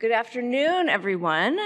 Good afternoon, everyone.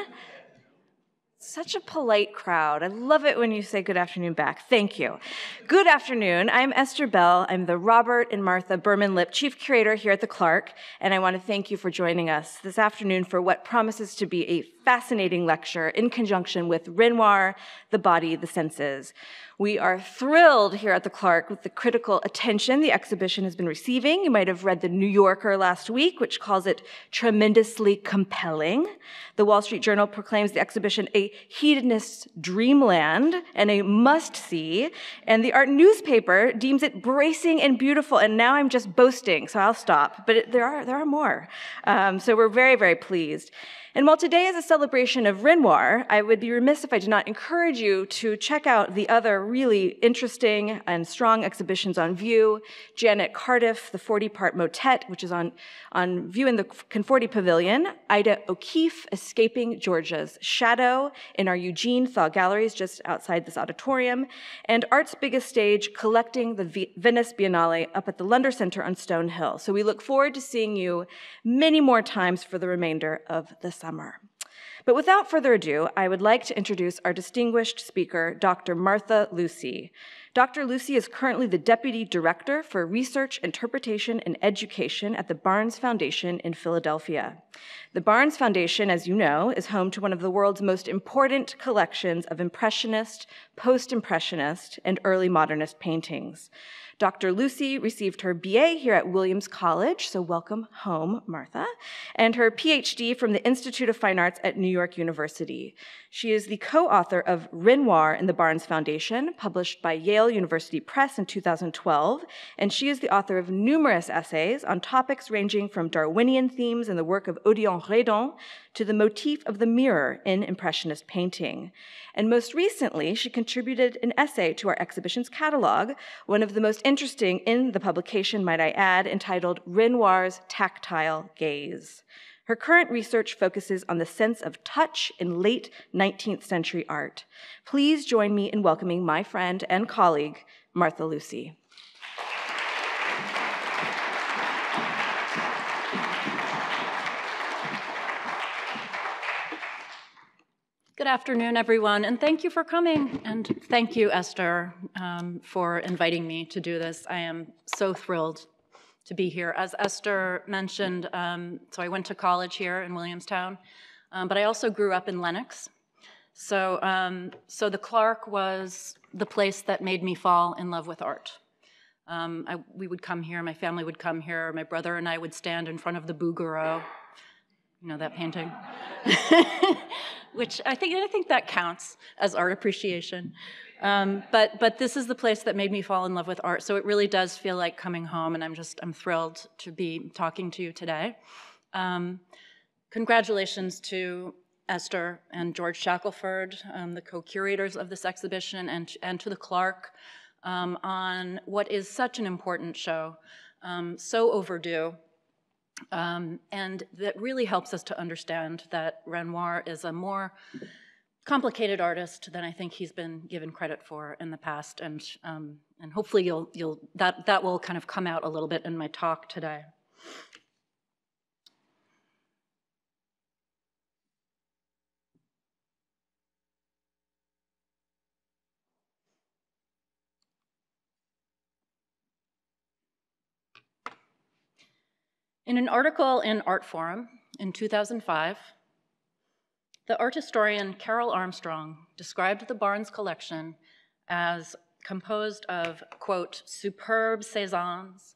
Such a polite crowd. I love it when you say good afternoon back. Thank you. Good afternoon. I'm Esther Bell. I'm the Robert and Martha Berman-Lipp Chief Curator here at the Clark, and I want to thank you for joining us this afternoon for what promises to be a fascinating lecture in conjunction with Renoir, The Body, the Senses. We are thrilled here at the Clark with the critical attention the exhibition has been receiving. You might have read the New Yorker last week, which calls it tremendously compelling. The Wall Street Journal proclaims the exhibition a hedonist's dreamland and a must-see, and the art newspaper deems it bracing and beautiful, and now I'm just boasting, so I'll stop, but there are more. So we're very, very pleased. And while today is a celebration of Renoir, I would be remiss if I did not encourage you to check out the other really interesting and strong exhibitions on view. Janet Cardiff, the 40-part motet, which is on view in the Conforti Pavilion. Ida O'Keeffe, Escaping Georgia's Shadow, in our Eugene Thaw Galleries just outside this auditorium. And Art's Biggest Stage, Collecting the Venice Biennale up at the Lunder Center on Stone Hill. So we look forward to seeing you many more times for the remainder of the summer. But without further ado, I would like to introduce our distinguished speaker, Dr. Martha Lucy. Dr. Lucy is currently the Deputy Director for Research, Interpretation, and Education at the Barnes Foundation in Philadelphia. The Barnes Foundation, as you know, is home to one of the world's most important collections of Impressionist, Post-Impressionist, and early Modernist paintings. Dr. Lucy received her BA here at Williams College, so welcome home, Martha, and her PhD from the Institute of Fine Arts at New York University. She is the co-author of Renoir in the Barnes Foundation, published by Yale University Press in 2012, and she is the author of numerous essays on topics ranging from Darwinian themes in the work of Odilon Redon to the motif of the mirror in Impressionist painting. And most recently, she contributed an essay to our exhibition's catalog, one of the most interesting in the publication, might I add, entitled Renoir's Tactile Gaze. Her current research focuses on the sense of touch in late 19th century art. Please join me in welcoming my friend and colleague, Martha Lucy. Good afternoon, everyone, and thank you for coming. And thank you, Esther, for inviting me to do this. I am so thrilled to be here. As Esther mentioned, so I went to college here in Williamstown, but I also grew up in Lenox. So the Clark was the place that made me fall in love with art. We would come here, my family would come here, my brother and I would stand in front of the Bouguereau. You know that painting? Which I think that counts as art appreciation. But this is the place that made me fall in love with art, so it really does feel like coming home, and I'm thrilled to be talking to you today. Congratulations to Esther and George Shackelford, the co-curators of this exhibition, and to the Clark on what is such an important show, so overdue. And that really helps us to understand that Renoir is a more complicated artist than I think he's been given credit for in the past, and hopefully that will kind of come out a little bit in my talk today. In an article in Artforum in 2005, the art historian Carol Armstrong described the Barnes collection as composed of, quote, superb Cézannes,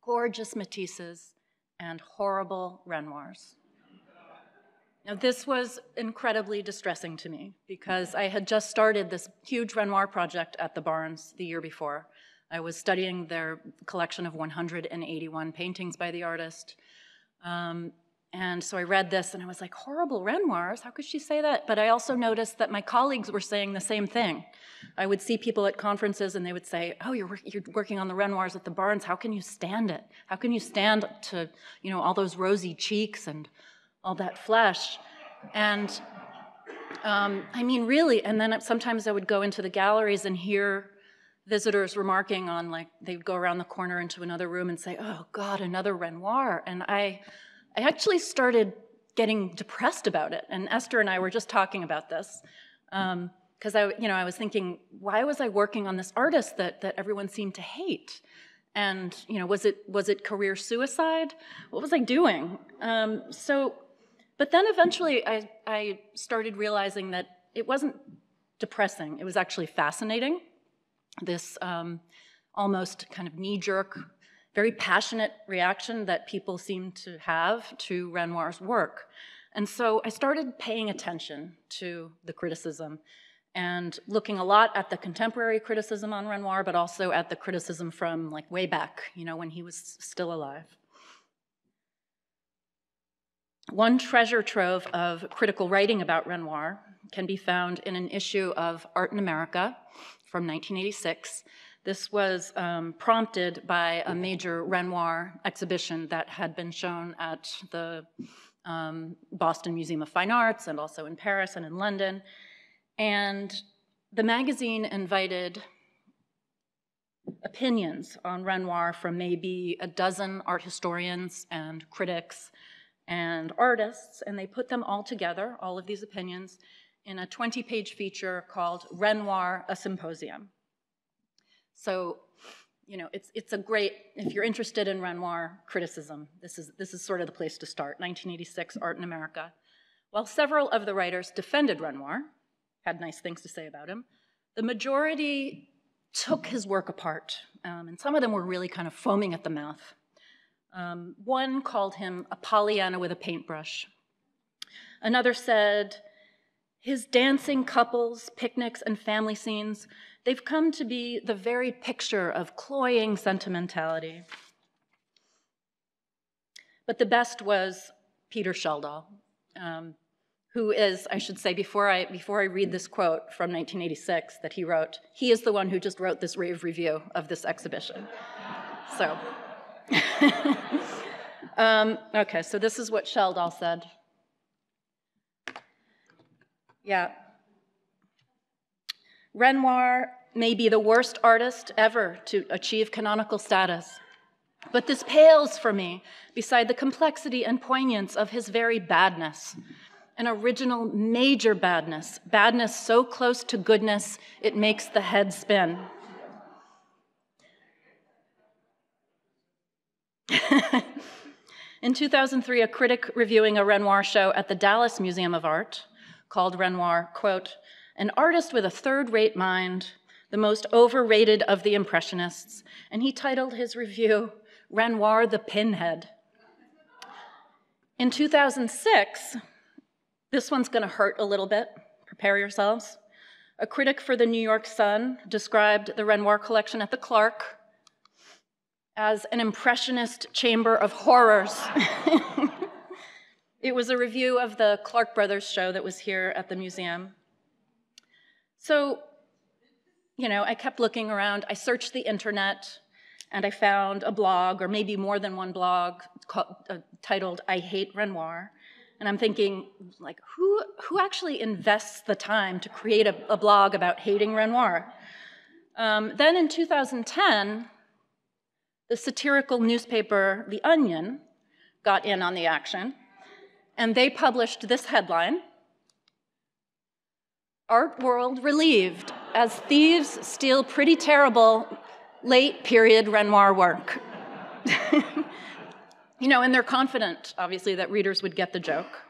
gorgeous Matisses, and horrible Renoirs. Now, this was incredibly distressing to me because I had just started this huge Renoir project at the Barnes the year before. I was studying their collection of 181 paintings by the artist. And so I read this and I was like, horrible Renoirs, how could she say that? But I also noticed that my colleagues were saying the same thing. I would see people at conferences and they would say, oh, you're working on the Renoirs at the Barnes, how can you stand it? How can you stand to, you know, all those rosy cheeks and all that flesh? And I mean, really, and then sometimes I would go into the galleries and hear visitors remarking on, like, they'd go around the corner into another room and say, oh God, another Renoir. And I actually started getting depressed about it. And Esther and I were just talking about this. Because I was thinking, why was I working on this artist that everyone seemed to hate? And was it career suicide? What was I doing? But then eventually I started realizing that it wasn't depressing. It was actually fascinating. This almost kind of knee-jerk, very passionate reaction that people seem to have to Renoir's work. And so I started paying attention to the criticism and looking a lot at the contemporary criticism on Renoir, but also at the criticism from like way back, when he was still alive. One treasure trove of critical writing about Renoir can be found in an issue of Art in America from 1986. This was prompted by a major Renoir exhibition that had been shown at the Boston Museum of Fine Arts and also in Paris and in London. And the magazine invited opinions on Renoir from maybe a dozen art historians and critics and artists, and they put them all together, all of these opinions, in a 20-page feature called Renoir, a Symposium. So, it's a great, if you're interested in Renoir criticism, this is sort of the place to start, 1986, Art in America. While several of the writers defended Renoir, had nice things to say about him, the majority took his work apart, and some of them were really kind of foaming at the mouth. One called him a Pollyanna with a paintbrush. Another said, his dancing couples, picnics, and family scenes, they've come to be the very picture of cloying sentimentality. But the best was Peter Sheldall, who is, I should say, before I read this quote from 1986 that he wrote, he is the one who just wrote this rave review of this exhibition. So, okay, so this is what Sheldall said. Yeah. Renoir may be the worst artist ever to achieve canonical status, but this pales for me beside the complexity and poignance of his very badness. An original major badness, badness so close to goodness, it makes the head spin. In 2003, a critic reviewing a Renoir show at the Dallas Museum of Art called Renoir, quote, an artist with a third-rate mind, the most overrated of the Impressionists, and he titled his review, Renoir the Pinhead. In 2006, this one's gonna hurt a little bit, prepare yourselves. A critic for the New York Sun described the Renoir collection at the Clark as an impressionist chamber of horrors. It was a review of the Clark Brothers show that was here at the museum. So, I kept looking around. I searched the internet, and I found a blog, or maybe more than one blog, titled I Hate Renoir. And I'm thinking, like, who actually invests the time to create a blog about hating Renoir? Then in 2010, the satirical newspaper The Onion got in on the action, and they published this headline, Art World Relieved as Thieves Steal Pretty Terrible Late Period Renoir Work. And they're confident, obviously, that readers would get the joke.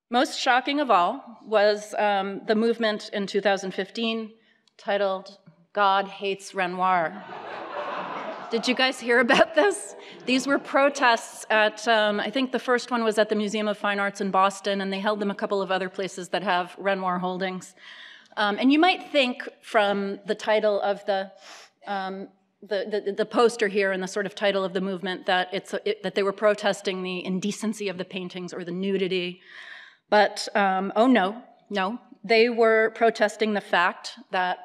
Most shocking of all was the movement in 2015 titled God Hates Renoir. Did you guys hear about this? These were protests at, I think the first one was at the Museum of Fine Arts in Boston, and they held them a couple of other places that have Renoir holdings. And you might think from the title of the poster here and the sort of title of the movement that that they were protesting the indecency of the paintings or the nudity. But, oh no, they were protesting the fact that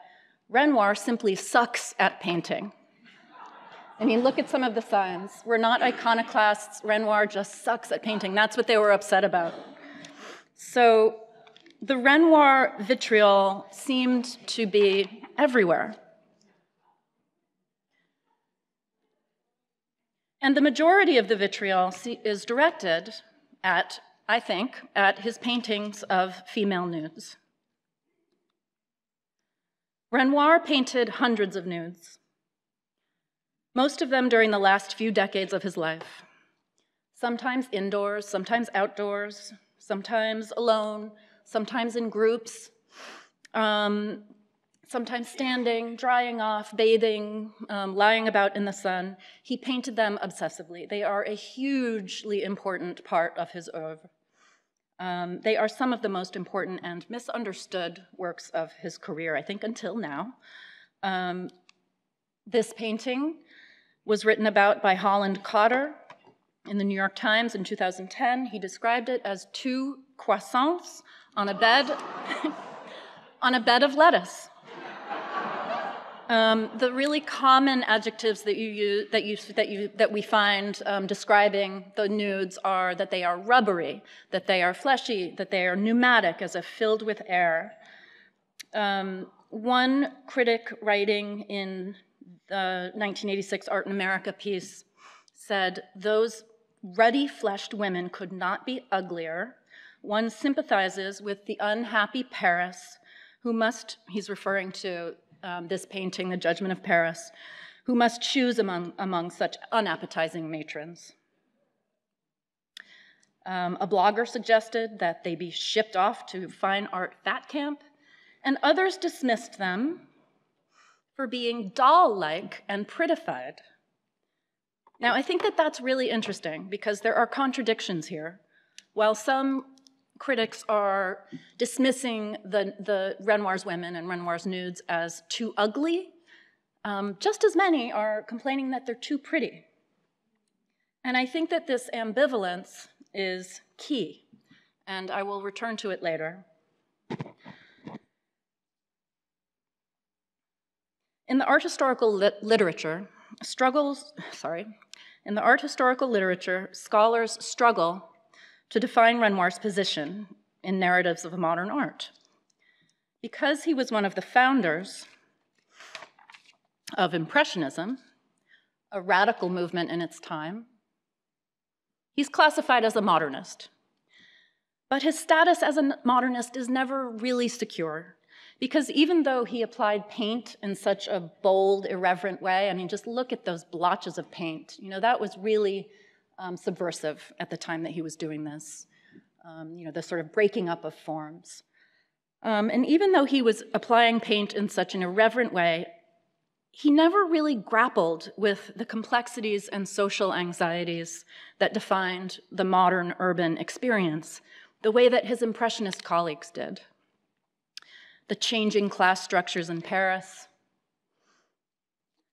Renoir simply sucks at painting. I mean, look at some of the signs. We're not iconoclasts. Renoir just sucks at painting. That's what they were upset about. So the Renoir vitriol seemed to be everywhere. And the majority of the vitriol is directed at, I think, at his paintings of female nudes. Renoir painted hundreds of nudes, most of them during the last few decades of his life. Sometimes indoors, sometimes outdoors, sometimes alone, sometimes in groups, sometimes standing, drying off, bathing, lying about in the sun. He painted them obsessively. They are a hugely important part of his oeuvre. They are some of the most important and misunderstood works of his career, I think, until now. This painting was written about by Holland Cotter in the New York Times in 2010. He described it as two croissants on a bed, on a bed of lettuce. The really common adjectives that we find describing the nudes are that they are rubbery, that they are fleshy, that they are pneumatic, as if filled with air. One critic writing in the 1986 Art in America piece said, "Those ruddy-fleshed women could not be uglier. One sympathizes with the unhappy Paris who must," he's referring to this painting, The Judgment of Paris, "who must choose among such unappetizing matrons." A blogger suggested that they be shipped off to fine art fat camp, and others dismissed them for being doll-like and prettified. Now, I think that that's really interesting because there are contradictions here. While some critics are dismissing the Renoir's women and Renoir's nudes as too ugly, just as many are complaining that they're too pretty. And I think that this ambivalence is key, and I will return to it later. In the art historical literature, scholars struggle to define Renoir's position in narratives of modern art. Because he was one of the founders of Impressionism, a radical movement in its time, he's classified as a modernist. But his status as a modernist is never really secure, because even though he applied paint in such a bold, irreverent way, I mean, just look at those blotches of paint. You know, that was really subversive at the time that he was doing this, you know, the sort of breaking up of forms. And even though he was applying paint in such an irreverent way, he never really grappled with the complexities and social anxieties that defined the modern urban experience, the way that his Impressionist colleagues did. The changing class structures in Paris,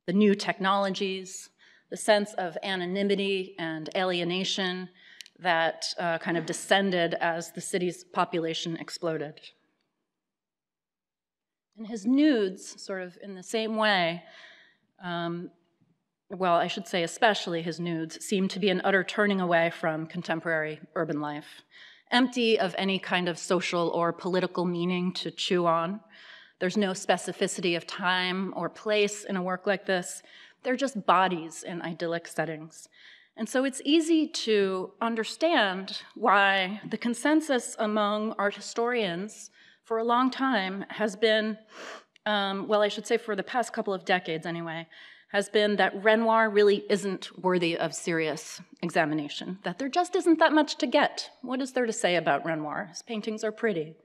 the new technologies, the sense of anonymity and alienation that kind of descended as the city's population exploded. And his nudes, sort of in the same way, well, I should say especially his nudes, seem to be an utter turning away from contemporary urban life, empty of any kind of social or political meaning to chew on. There's no specificity of time or place in a work like this. They're just bodies in idyllic settings. And so it's easy to understand why the consensus among art historians for a long time has been, well, I should say for the past couple of decades anyway, has been that Renoir really isn't worthy of serious examination, that there just isn't that much to get. What is there to say about Renoir? His paintings are pretty.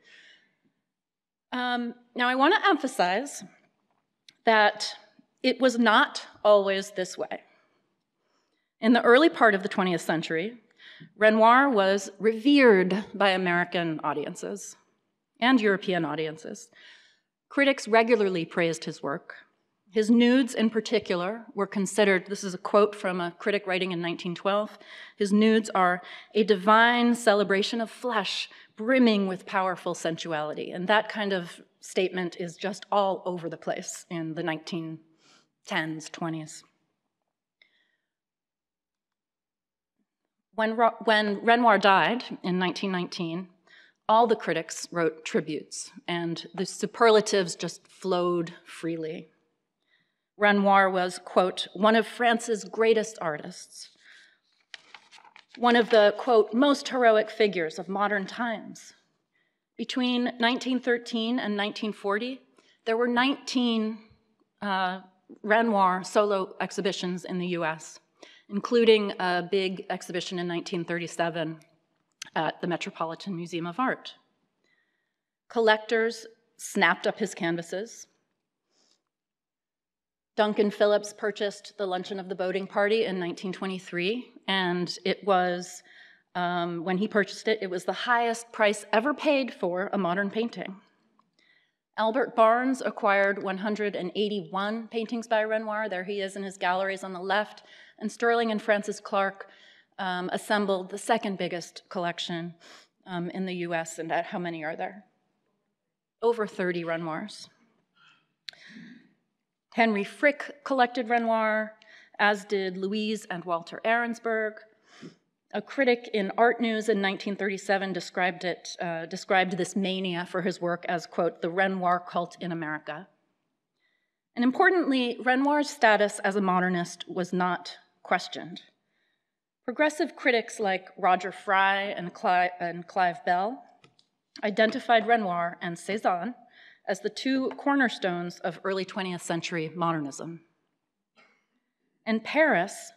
Now, I want to emphasize that it was not always this way. In the early part of the 20th century, Renoir was revered by American audiences and European audiences. Critics regularly praised his work. His nudes, in particular, were considered, this is a quote from a critic writing in 1912, his nudes are a divine celebration of flesh, brimming with powerful sensuality. And that kind of statement is just all over the place in the 1910s, 20s. When Renoir died in 1919, all the critics wrote tributes, and the superlatives just flowed freely. Renoir was, quote, one of France's greatest artists, one of the, quote, most heroic figures of modern times. Between 1913 and 1940, there were 19 Renoir solo exhibitions in the US, including a big exhibition in 1937 at the Metropolitan Museum of Art. Collectors snapped up his canvases. Duncan Phillips purchased The Luncheon of the Boating Party in 1923, and it was, when he purchased it, it was the highest price ever paid for a modern painting. Albert Barnes acquired 181 paintings by Renoir. There he is in his galleries on the left. And Sterling and Francis Clark assembled the second biggest collection in the US. And how many are there? Over 30 Renoirs. Henry Frick collected Renoir, as did Louise and Walter Ahrensberg. A critic in Art News in 1937 described this mania for his work as, quote, the Renoir cult in America. And importantly, Renoir's status as a modernist was not questioned. Progressive critics like Roger Fry and Clive Bell identified Renoir and Cézanne as the two cornerstones of early 20th century modernism. In Paris,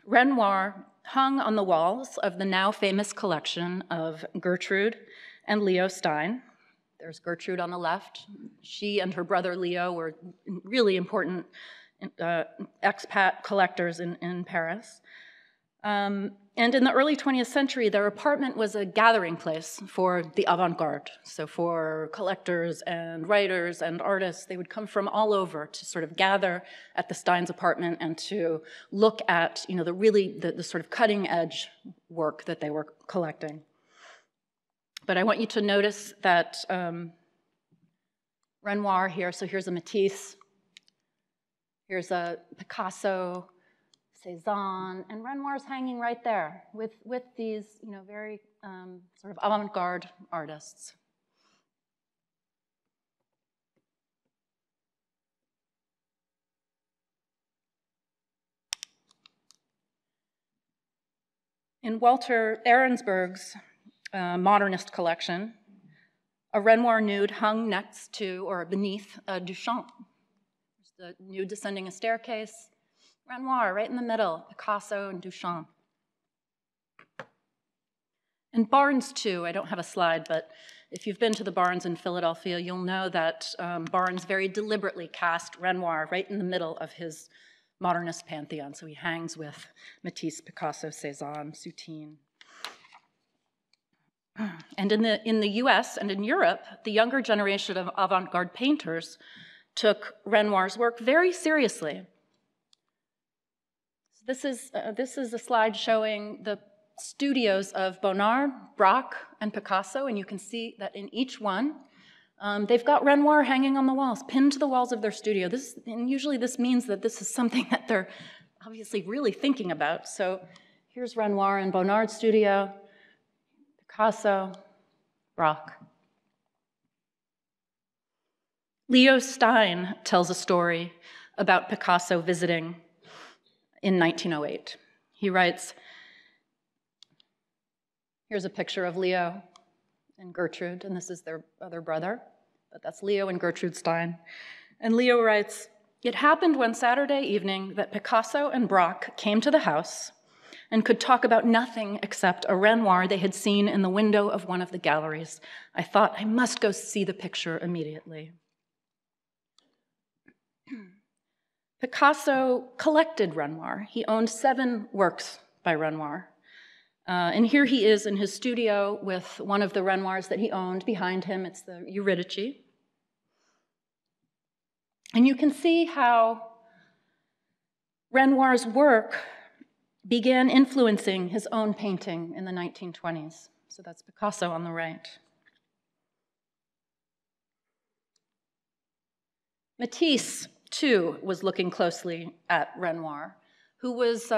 Renoir hung on the walls of the now famous collection of Gertrude and Leo Stein. There's Gertrude on the left. She and her brother Leo were really important expat collectors in Paris. And in the early 20th century, their apartment was a gathering place for the avant-garde. So for collectors and writers and artists, they would come from all over to sort of gather at the Stein's apartment and to look at, you know, the sort of cutting edge work that they were collecting. But I want you to notice that Renoir here, so here's a Matisse, here's a Picasso, Cézanne, and Renoir's hanging right there with these, you know, very sort of avant-garde artists. In Walter Ahrensberg's modernist collection, a Renoir nude hung next to or beneath a Duchamp. There's the nude descending a staircase. Renoir right in the middle, Picasso and Duchamp. And Barnes too, I don't have a slide, but if you've been to the Barnes in Philadelphia, you'll know that Barnes very deliberately cast Renoir right in the middle of his modernist pantheon. So he hangs with Matisse, Picasso, Cézanne, Soutine. And in the US and in Europe, the younger generation of avant-garde painters took Renoir's work very seriously. This is a slide showing the studios of Bonnard, Braque, and Picasso, and you can see that in each one, they've got Renoir hanging on the walls, pinned to the walls of their studio. And usually this means that this is something that they're obviously really thinking about. So here's Renoir in Bonnard's studio, Picasso, Braque. Leo Stein tells a story about Picasso visiting in 1908. He writes, here's a picture of Leo and Gertrude, and this is their other brother, but that's Leo and Gertrude Stein. And Leo writes, it happened one Saturday evening that Picasso and Braque came to the house and could talk about nothing except a Renoir they had seen in the window of one of the galleries. I thought, I must go see the picture immediately. Picasso collected Renoir. He owned 7 works by Renoir. And here he is in his studio with one of the Renoirs that he owned. Behind him, it's the Eurydice. And you can see how Renoir's work began influencing his own painting in the 1920s. So that's Picasso on the right. Matisse, too, was looking closely at Renoir, who was,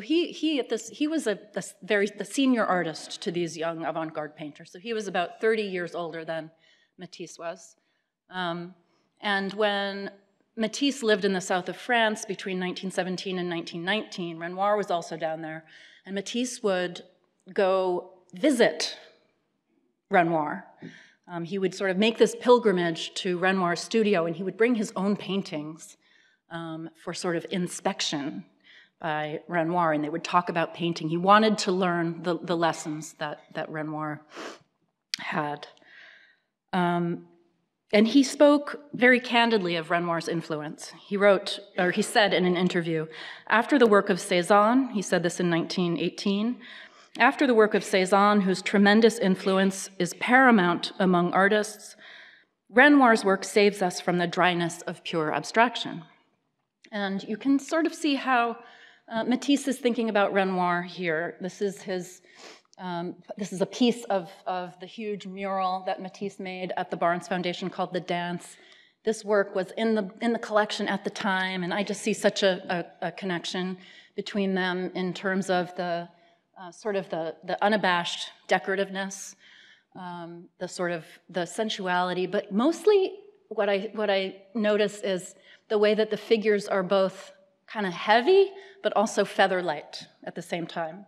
he was the senior artist to these young avant-garde painters. So he was about 30 years older than Matisse was. And when Matisse lived in the south of France between 1917 and 1919. Renoir was also down there. And Matisse would go visit Renoir. He would sort of make this pilgrimage to Renoir's studio, and he would bring his own paintings for sort of inspection by Renoir, and they would talk about painting. He wanted to learn the lessons that Renoir had. And he spoke very candidly of Renoir's influence. He wrote, or he said in an interview, after the work of Cézanne, he said this in 1918, after the work of Cézanne, whose tremendous influence is paramount among artists, Renoir's work saves us from the dryness of pure abstraction. And you can sort of see how Matisse is thinking about Renoir here. This is a piece of the huge mural that Matisse made at the Barnes Foundation called The Dance. This work was in the collection at the time, and I just see such a connection between them in terms of the sort of the unabashed decorativeness, the sort of the sensuality, but mostly what I notice is the way that the figures are both kind of heavy, but also feather light at the same time.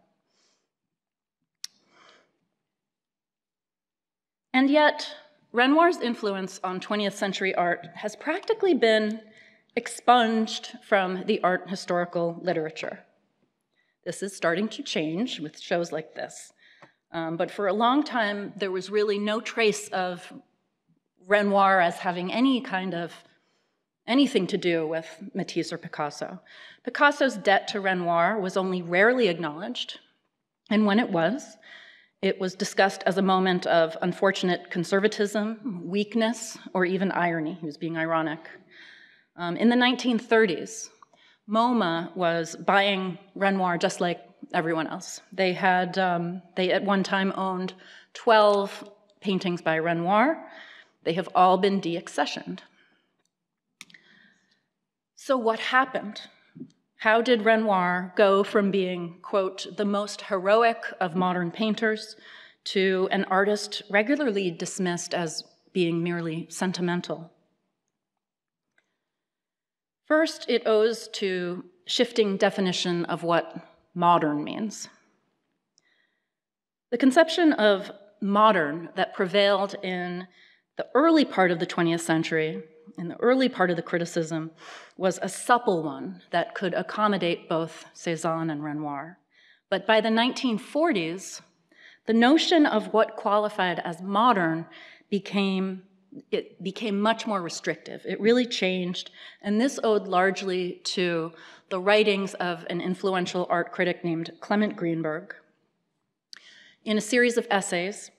And yet, Renoir's influence on 20th century art has practically been expunged from the art historical literature. This is starting to change with shows like this. But for a long time, there was really no trace of Renoir as having anything to do with Matisse or Picasso. Picasso's debt to Renoir was only rarely acknowledged, and when it was discussed as a moment of unfortunate conservatism, weakness, or even irony. He was being ironic. In the 1930s, MoMA was buying Renoir just like everyone else. They at one time owned 12 paintings by Renoir. They have all been deaccessioned. So what happened? How did Renoir go from being, quote, the most heroic of modern painters to an artist regularly dismissed as being merely sentimental? First, it owes to shifting definition of what modern means. The conception of modern that prevailed in the early part of the 20th century, in the early part of the criticism, was a supple one that could accommodate both Cézanne and Renoir. But by the 1940s, the notion of what qualified as modern became much more restrictive. It really changed, and this owed largely to the writings of an influential art critic named Clement Greenberg. In a series of essays,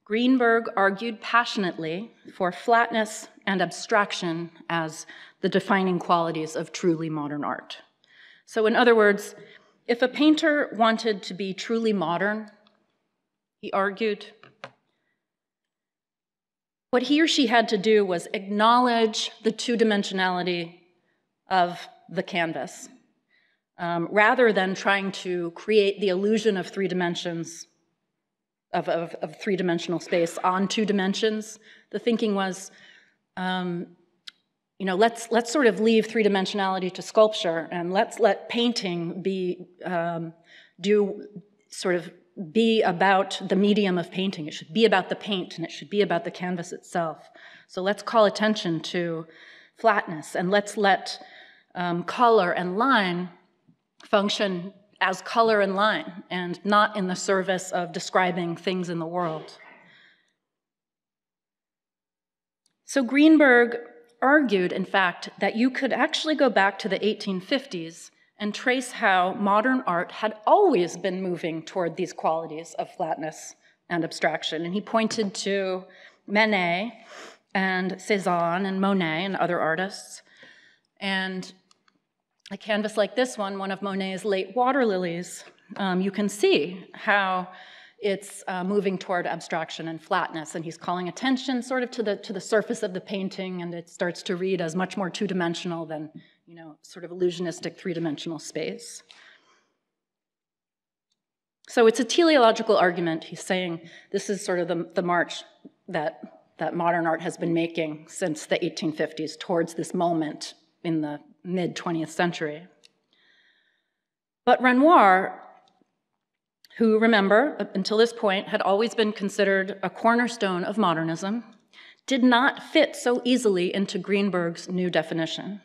Greenberg argued passionately for flatness and abstraction as the defining qualities of truly modern art. So in other words, if a painter wanted to be truly modern, he argued, what he or she had to do was acknowledge the two-dimensionality of the canvas, rather than trying to create the illusion of three dimensions, of three-dimensional space on two dimensions. The thinking was, let's sort of leave three-dimensionality to sculpture, and let's let painting be about the medium of painting. It should be about the paint, and it should be about the canvas itself. So let's call attention to flatness, and let's let color and line function as color and line, and not in the service of describing things in the world. So Greenberg argued, in fact, that you could actually go back to the 1850s and trace how modern art had always been moving toward these qualities of flatness and abstraction. And he pointed to Manet and Cézanne and Monet and other artists. And a canvas like this one of Monet's late water lilies, you can see how it's moving toward abstraction and flatness, and he's calling attention sort of to the surface of the painting, and it starts to read as much more two-dimensional than, sort of illusionistic three-dimensional space. So it's a teleological argument. He's saying this is sort of the march that modern art has been making since the 1850s towards this moment in the mid-20th century. But Renoir, who, remember, until this point had always been considered a cornerstone of modernism, did not fit so easily into Greenberg's new definition.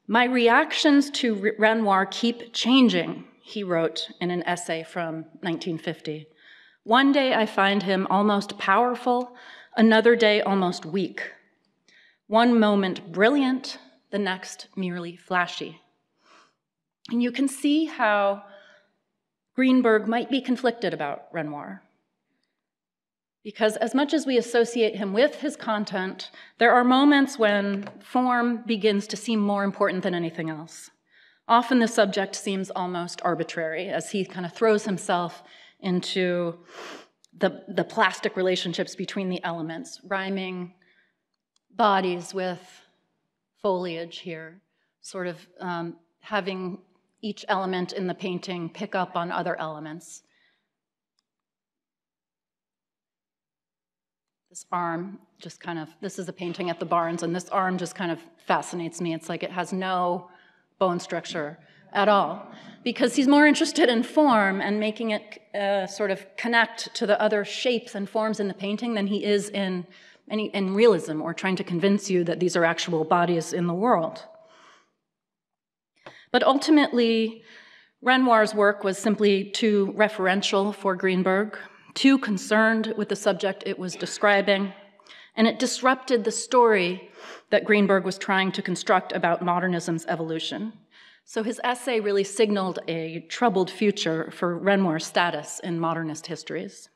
"My reactions to Renoir keep changing," he wrote in an essay from 1950. "One day I find him almost powerful, another day almost weak. One moment brilliant, the next merely flashy." And you can see how Greenberg might be conflicted about Renoir. Because as much as we associate him with his content, there are moments when form begins to seem more important than anything else. Often the subject seems almost arbitrary as he kind of throws himself into the plastic relationships between the elements, rhyming bodies with foliage here, sort of having each element in the painting pick up on other elements. This arm just kind of, this is a painting at the Barnes, and this arm just kind of fascinates me. It's like it has no bone structure at all, because he's more interested in form and making it sort of connect to the other shapes and forms in the painting than he is in realism, or trying to convince you that these are actual bodies in the world. But ultimately, Renoir's work was simply too referential for Greenberg, too concerned with the subject it was describing, and it disrupted the story that Greenberg was trying to construct about modernism's evolution. So his essay really signaled a troubled future for Renoir's status in modernist histories.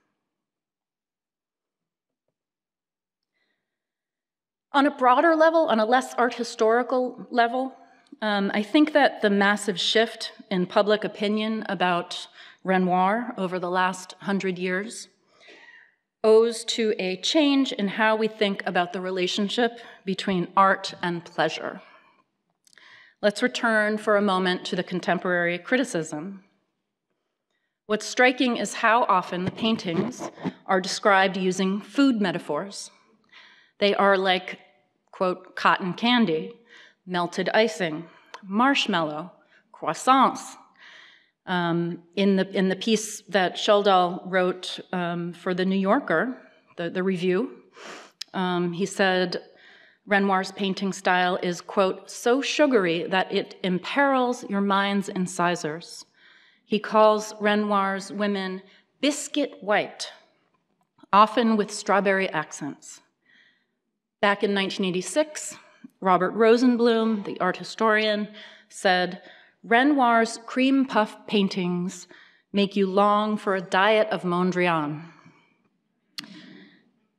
On a broader level, on a less art historical level, I think that the massive shift in public opinion about Renoir over the last 100 years owes to a change in how we think about the relationship between art and pleasure. Let's return for a moment to the contemporary criticism. What's striking is how often the paintings are described using food metaphors. They are like, quote, cotton candy, melted icing, marshmallow, croissants. In the piece that Sheldal wrote for The New Yorker, the review, he said Renoir's painting style is, quote, so sugary that it imperils your mind's incisors. He calls Renoir's women biscuit white, often with strawberry accents. Back in 1986, Robert Rosenblum, the art historian, said, Renoir's cream puff paintings make you long for a diet of Mondrian.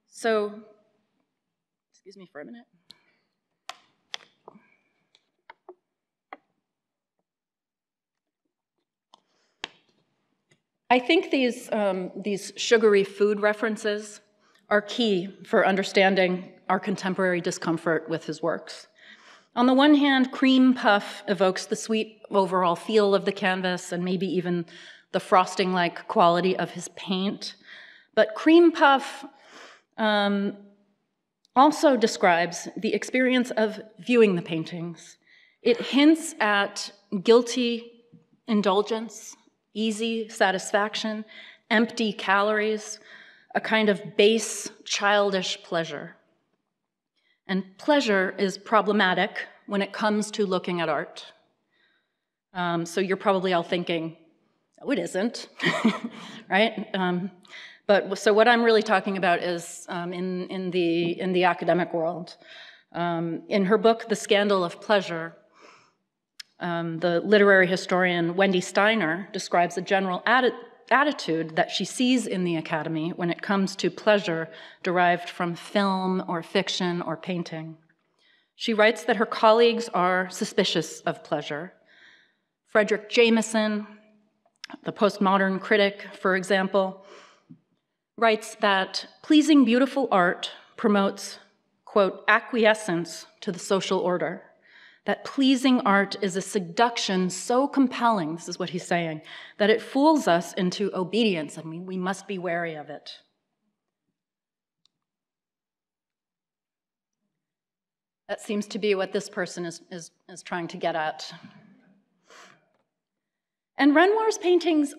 So, excuse me for a minute. I think these sugary food references are key for understanding our contemporary discomfort with his works. On the one hand, cream puff evokes the sweet overall feel of the canvas and maybe even the frosting-like quality of his paint. But cream puff also describes the experience of viewing the paintings. It hints at guilty indulgence, easy satisfaction, empty calories, a kind of base, childish pleasure. And pleasure is problematic when it comes to looking at art. So you're probably all thinking, no, it isn't, right? So what I'm really talking about is in the academic world. In her book, The Scandal of Pleasure, the literary historian Wendy Steiner describes a general attitude that she sees in the academy when it comes to pleasure derived from film or fiction or painting. She writes that her colleagues are suspicious of pleasure. Frederick Jameson, the postmodern critic, for example, writes that pleasing beautiful art promotes, quote, acquiescence to the social order. That pleasing art is a seduction so compelling, this is what he's saying, that it fools us into obedience, and we must be wary of it. That seems to be what this person is trying to get at. And Renoir's paintings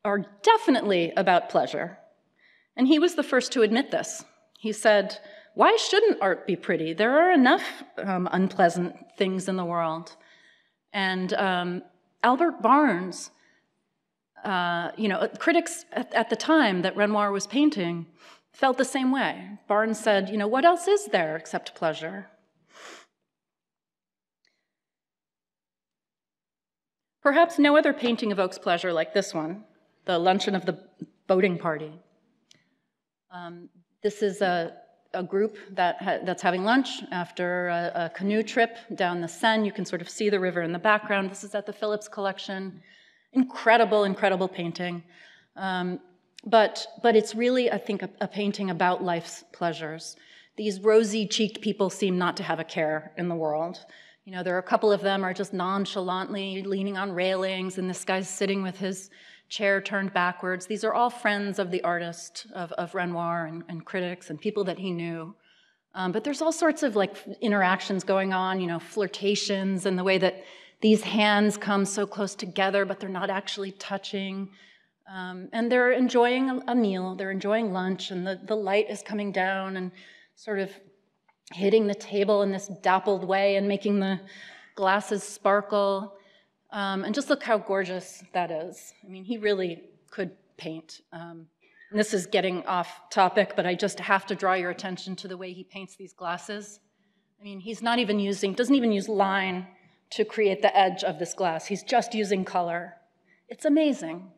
are definitely about pleasure. And he was the first to admit this. He said, why shouldn't art be pretty? There are enough unpleasant things in the world. And Albert Barnes, critics at the time that Renoir was painting felt the same way. Barnes said, what else is there except pleasure? Perhaps no other painting evokes pleasure like this one, the luncheon of the boating party. This is a group that's having lunch after a canoe trip down the Seine. You can sort of see the river in the background. This is at the Phillips collection. Incredible, incredible painting. But it's really, I think, a painting about life's pleasures. These rosy-cheeked people seem not to have a care in the world. There are a couple of them are just nonchalantly leaning on railings, and this guy's sitting with his chair turned backwards. These are all friends of the artist, of Renoir, and critics, and people that he knew. But there's all sorts of interactions going on, flirtations, and the way that these hands come so close together, but they're not actually touching. And they're enjoying a meal, they're enjoying lunch, and the light is coming down and sort of hitting the table in this dappled way and making the glasses sparkle. And just look how gorgeous that is. I mean, he really could paint. And this is getting off topic, but I just have to draw your attention to the way he paints these glasses. I mean, he's not even doesn't even use line to create the edge of this glass. He's just using color. It's amazing.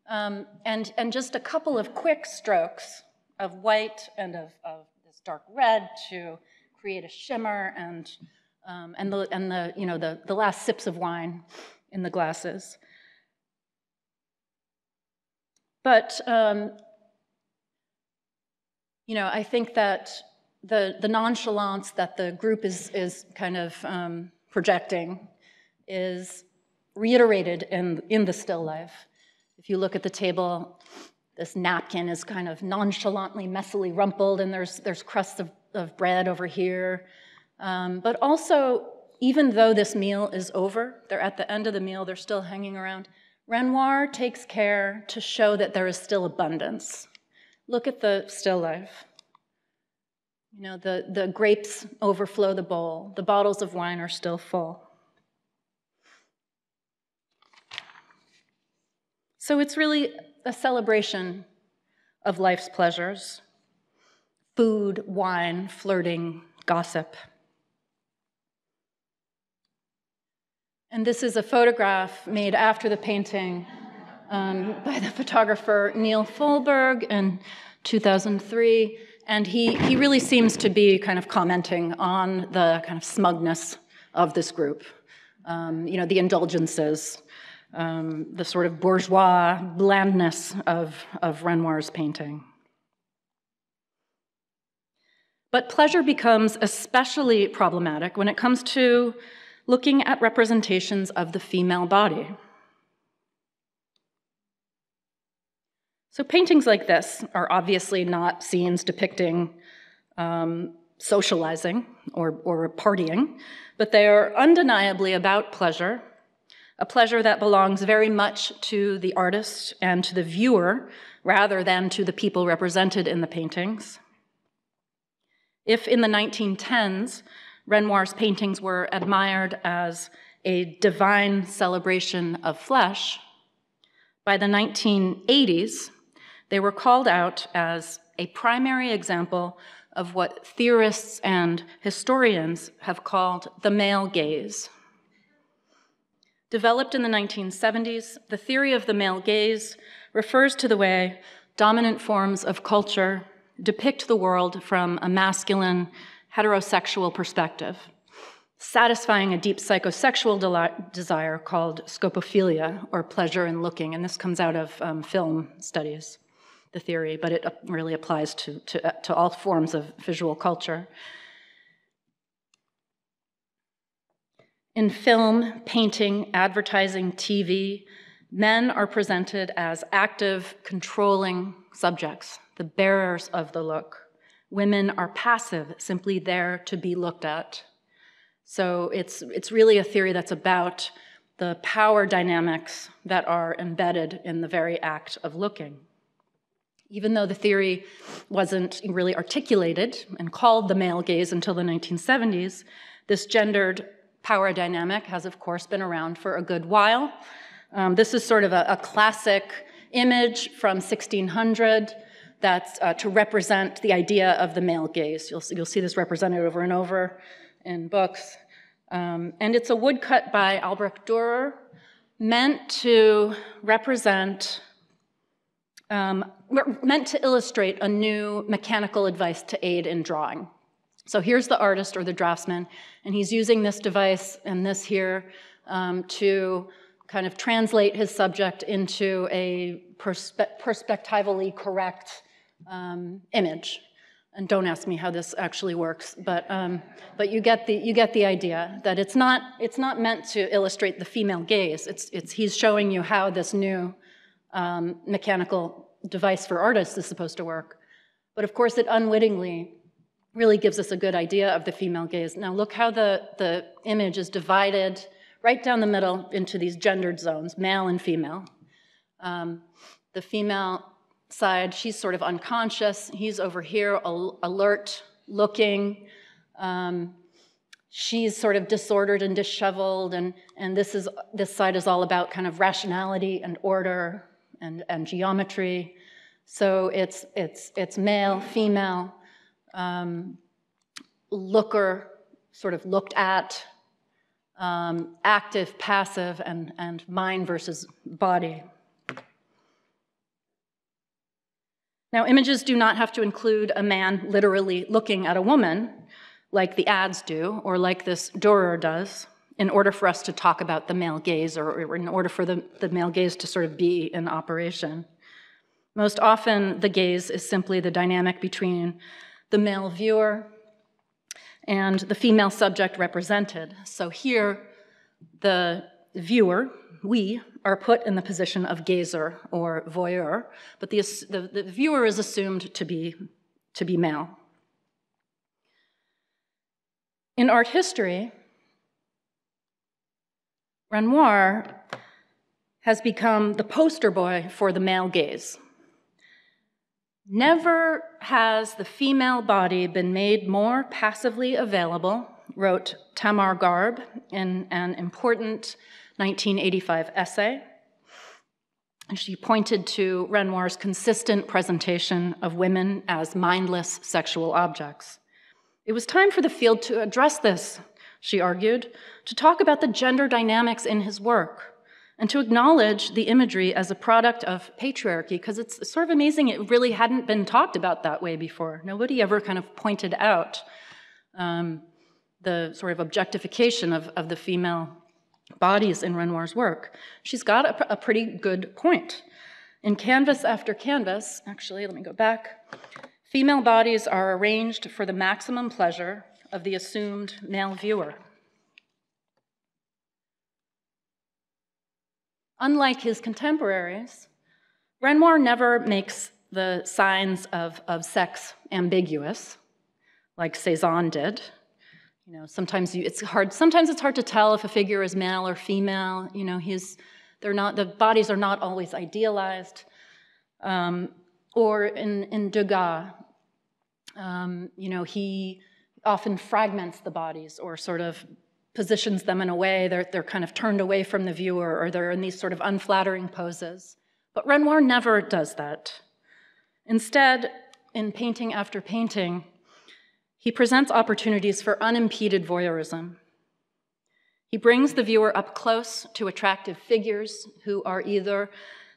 And just a couple of quick strokes of white and of this dark red to create a shimmer and the last sips of wine in the glasses. But I think that the nonchalance that the group is kind of projecting is reiterated in the still life. If you look at the table, this napkin is kind of nonchalantly, messily rumpled, and there's crusts of bread over here. But also, even though this meal is over, they're at the end of the meal, they're still hanging around, Renoir takes care to show that there is still abundance. Look at the still life. The grapes overflow the bowl. The bottles of wine are still full. So it's really a celebration of life's pleasures: food, wine, flirting, gossip. And this is a photograph made after the painting by the photographer Neil Fulberg in 2003. And he really seems to be kind of commenting on the kind of smugness of this group. The indulgences, the sort of bourgeois blandness of Renoir's painting. But pleasure becomes especially problematic when it comes to looking at representations of the female body. So paintings like this are obviously not scenes depicting socializing or partying, but they are undeniably about pleasure, a pleasure that belongs very much to the artist and to the viewer rather than to the people represented in the paintings. If in the 1910s, Renoir's paintings were admired as a divine celebration of flesh, by the 1980s, they were called out as a primary example of what theorists and historians have called the male gaze. Developed in the 1970s, the theory of the male gaze refers to the way dominant forms of culture depict the world from a masculine, heterosexual perspective, satisfying a deep psychosexual desire called scopophilia, or pleasure in looking. And this comes out of film studies, the theory, but it really applies to all forms of visual culture. In film, painting, advertising, TV, men are presented as active, controlling subjects, the bearers of the look. Women are passive, simply there to be looked at. So it's really a theory that's about the power dynamics that are embedded in the very act of looking. Even though the theory wasn't really articulated and called the male gaze until the 1970s, this gendered power dynamic has, of course, been around for a good while. This is sort of a classic image from 1600 that's to represent the idea of the male gaze. You'll see this represented over and over in books. And it's a woodcut by Albrecht Dürer, meant to represent, meant to illustrate a new mechanical device to aid in drawing. So here's the artist or the draftsman, and he's using this device and this here to kind of translate his subject into a perspectively correct image. And don't ask me how this actually works, but you get the idea that it's not meant to illustrate the female gaze. He's showing you how this new mechanical device for artists is supposed to work. But of course, it unwittingly really gives us a good idea of the female gaze. Now look how the image is divided right down the middle into these gendered zones, male and female. The female side, she's sort of unconscious. He's over here, alert, looking. She's sort of disordered and disheveled, and this side is all about kind of rationality and order and geometry. So it's male, female, looker, sort of looked at, active, passive, and mind versus body. Now, images do not have to include a man literally looking at a woman, like the ads do, or like this Dürer does, in order for us to talk about the male gaze, or in order for the male gaze to sort of be in operation. Most often, the gaze is simply the dynamic between the male viewer and the female subject represented. So here, the viewer, we, are put in the position of gazer or voyeur, but the viewer is assumed to be male. In art history, Renoir has become the poster boy for the male gaze. Never has the female body been made more passively available, wrote Tamar Garb in an important 1985 essay. And she pointed to Renoir's consistent presentation of women as mindless sexual objects. It was time for the field to address this, she argued, to talk about the gender dynamics in his work, and to acknowledge the imagery as a product of patriarchy, because it's sort of amazing it really hadn't been talked about that way before. Nobody ever kind of pointed out the sort of objectification of the female bodies in Renoir's work. She's got a pretty good point. In canvas after canvas, actually, let me go back, female bodies are arranged for the maximum pleasure of the assumed male viewer. Unlike his contemporaries, Renoir never makes the signs of sex ambiguous, like Cézanne did. You know, sometimes it's hard to tell if a figure is male or female. You know, the bodies are not always idealized. Or in Degas, you know, he often fragments the bodies or sort of positions them in a way they're kind of turned away from the viewer, or they're in these sort of unflattering poses. But Renoir never does that. Instead, in painting after painting, he presents opportunities for unimpeded voyeurism. He brings the viewer up close to attractive figures who are either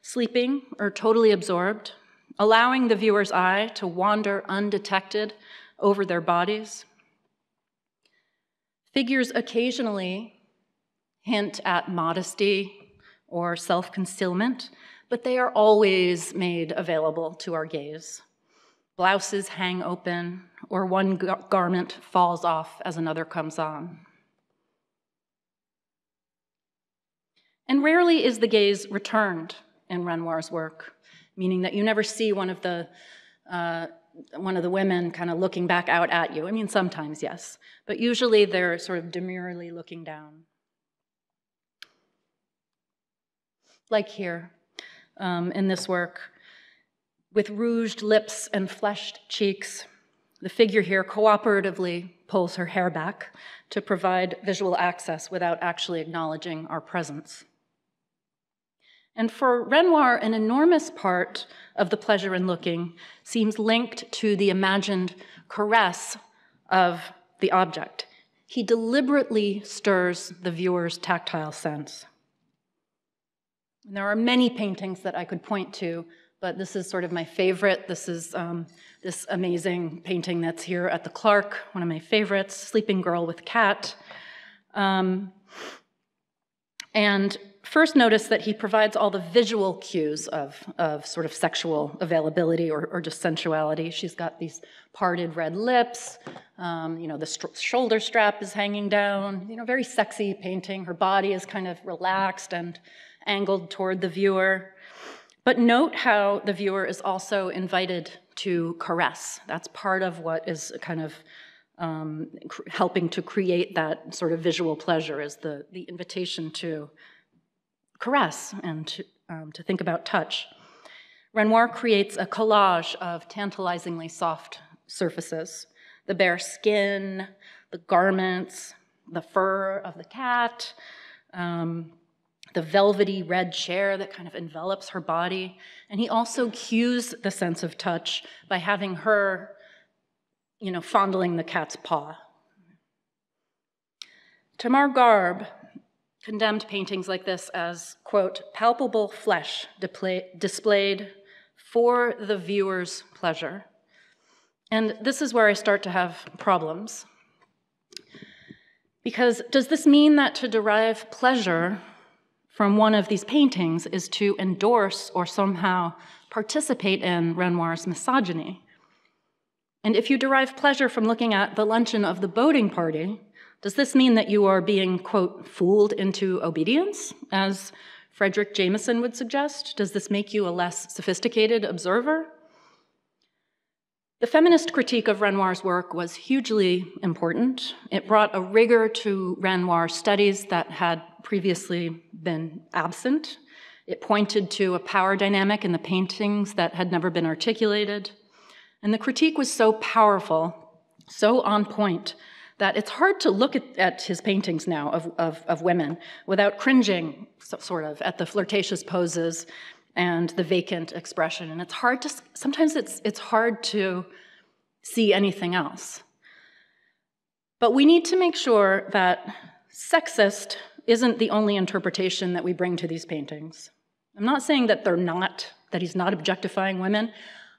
sleeping or totally absorbed, allowing the viewer's eye to wander undetected over their bodies. Figures occasionally hint at modesty or self-concealment, but they are always made available to our gaze. Blouses hang open, or one garment falls off as another comes on. And rarely is the gaze returned in Renoir's work, meaning that you never see one of the one of the women kind of looking back out at you. I mean, sometimes, yes, but usually they're sort of demurely looking down. Like here, in this work, with rouged lips and fleshed cheeks, the figure here cooperatively pulls her hair back to provide visual access without actually acknowledging our presence. And for Renoir, an enormous part of the pleasure in looking seems linked to the imagined caress of the object. He deliberately stirs the viewer's tactile sense. And there are many paintings that I could point to, but this is sort of my favorite. This is this amazing painting that's here at the Clark, one of my favorites, Sleeping Girl with Cat. And first notice that he provides all the visual cues of sort of sexual availability or just sensuality. She's got these parted red lips, the shoulder strap is hanging down, very sexy painting. Her body is kind of relaxed and angled toward the viewer. But note how the viewer is also invited to caress. That's part of what is kind of helping to create that sort of visual pleasure, is the invitation to caress and to think about touch. Renoir creates a collage of tantalizingly soft surfaces. The bare skin, the garments, the fur of the cat, the velvety red chair that kind of envelops her body. And he also cues the sense of touch by having her, fondling the cat's paw. Tamar Garb condemned paintings like this as, quote, palpable flesh displayed for the viewer's pleasure. And this is where I start to have problems. Because does this mean that to derive pleasure from one of these paintings is to endorse or somehow participate in Renoir's misogyny? And if you derive pleasure from looking at the luncheon of the boating party, does this mean that you are being, quote, fooled into obedience, as Frederick Jameson would suggest? Does this make you a less sophisticated observer? The feminist critique of Renoir's work was hugely important. It brought a rigor to Renoir's studies that had previously been absent. It pointed to a power dynamic in the paintings that had never been articulated. And the critique was so powerful, so on point, that it's hard to look at his paintings now of women without cringing, sort of, at the flirtatious poses and the vacant expression. And it's hard to, sometimes it's hard to see anything else. But we need to make sure that sexist isn't the only interpretation that we bring to these paintings. I'm not saying that that he's not objectifying women.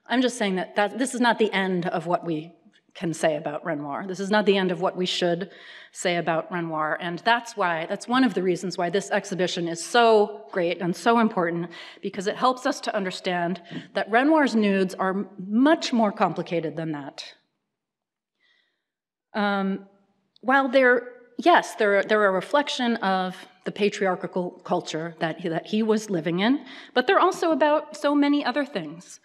I'm just saying that this is not the end of what we can say about Renoir. This is not the end of what we should say about Renoir. And that's one of the reasons why this exhibition is so great and so important, because it helps us to understand that Renoir's nudes are much more complicated than that. While they're a reflection of the patriarchal culture that he was living in, but they're also about so many other things.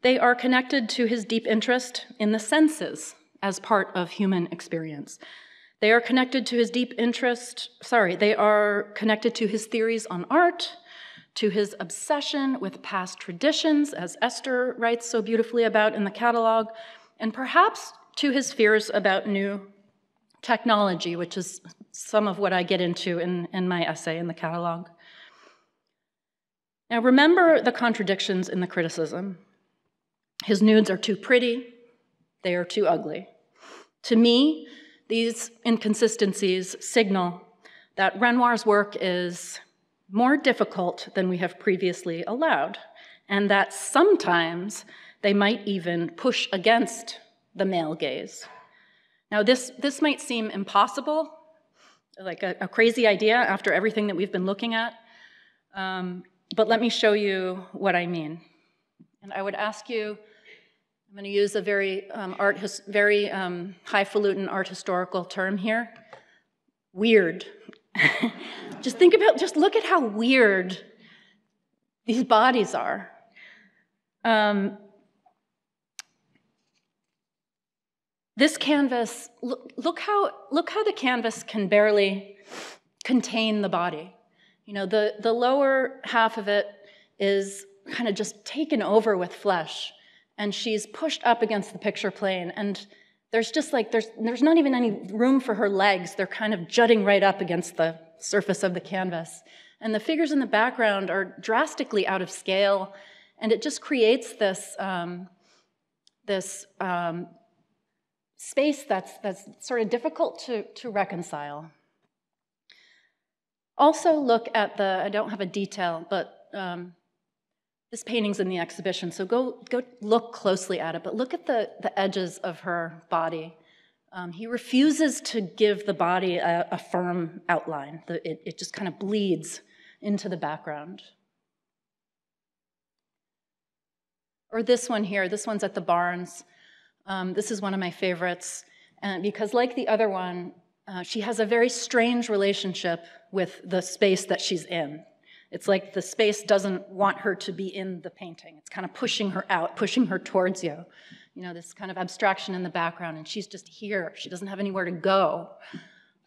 They are connected to his deep interest in the senses as part of human experience. They are connected to his they are connected to his theories on art, to his obsession with past traditions, as Esther writes so beautifully about in the catalog, and perhaps to his fears about new technology, which is some of what I get into in my essay in the catalog. Now, remember the contradictions in the criticism. His nudes are too pretty, they are too ugly. To me, these inconsistencies signal that Renoir's work is more difficult than we have previously allowed, and that sometimes they might even push against the male gaze. Now, this might seem impossible, like a crazy idea after everything that we've been looking at, but let me show you what I mean. And I would ask you, I'm going to use a very highfalutin art historical term here, weird. Just look at how weird these bodies are. This canvas, look how the canvas can barely contain the body. You know, the lower half of it is kind of just taken over with flesh, and she's pushed up against the picture plane, and there's just like, there's not even any room for her legs. They're kind of jutting right up against the surface of the canvas. And the figures in the background are drastically out of scale, and it just creates this, space that's sort of difficult to reconcile. Also look at the, I don't have a detail, but this painting's in the exhibition, so go look closely at it, but look at the edges of her body. He refuses to give the body a firm outline. It just kind of bleeds into the background. Or this one here, this one's at the Barnes. This is one of my favorites, and because like the other one, she has a very strange relationship with the space that she's in. It's like the space doesn't want her to be in the painting. It's kind of pushing her out, pushing her towards you. You know, this kind of abstraction in the background, and she's just here. She doesn't have anywhere to go.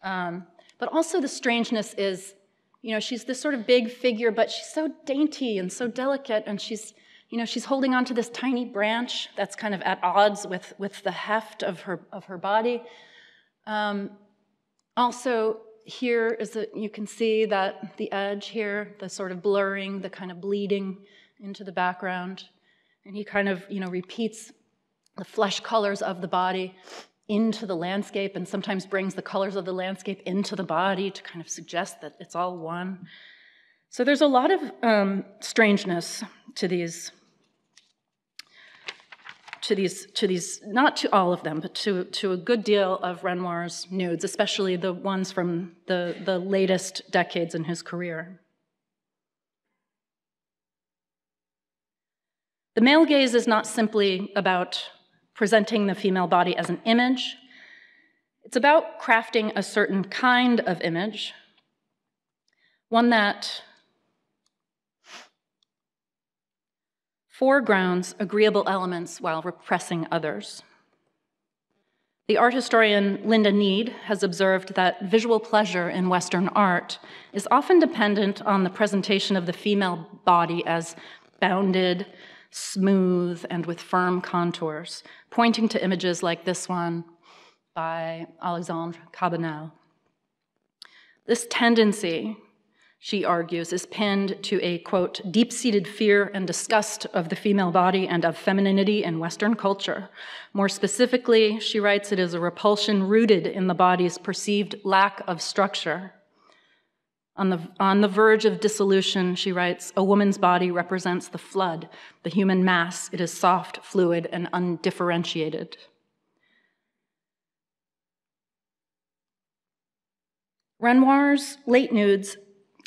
But also the strangeness is, you know, she's this sort of big figure, but she's so dainty and so delicate, and she's, you know, she's holding onto this tiny branch that's kind of at odds with the heft of her body. Also, here is that you can see that the edge here, the sort of blurring, the kind of bleeding into the background. And he kind of, you know, repeats the flesh colors of the body into the landscape, and sometimes brings the colors of the landscape into the body to kind of suggest that it's all one. So there's a lot of strangeness to these, not to all of them, but to a good deal of Renoir's nudes, especially the ones from the latest decades in his career. The male gaze is not simply about presenting the female body as an image. It's about crafting a certain kind of image, one that foregrounds agreeable elements while repressing others. The art historian Linda Need has observed that visual pleasure in Western art is often dependent on the presentation of the female body as bounded, smooth, and with firm contours, pointing to images like this one by Alexandre Cabanel. This tendency, she argues, is pinned to a, quote, deep-seated fear and disgust of the female body and of femininity in Western culture. More specifically, she writes, it is a repulsion rooted in the body's perceived lack of structure. On the verge of dissolution, she writes, a woman's body represents the flood, the human mass. It is soft, fluid, and undifferentiated. Renoir's late nudes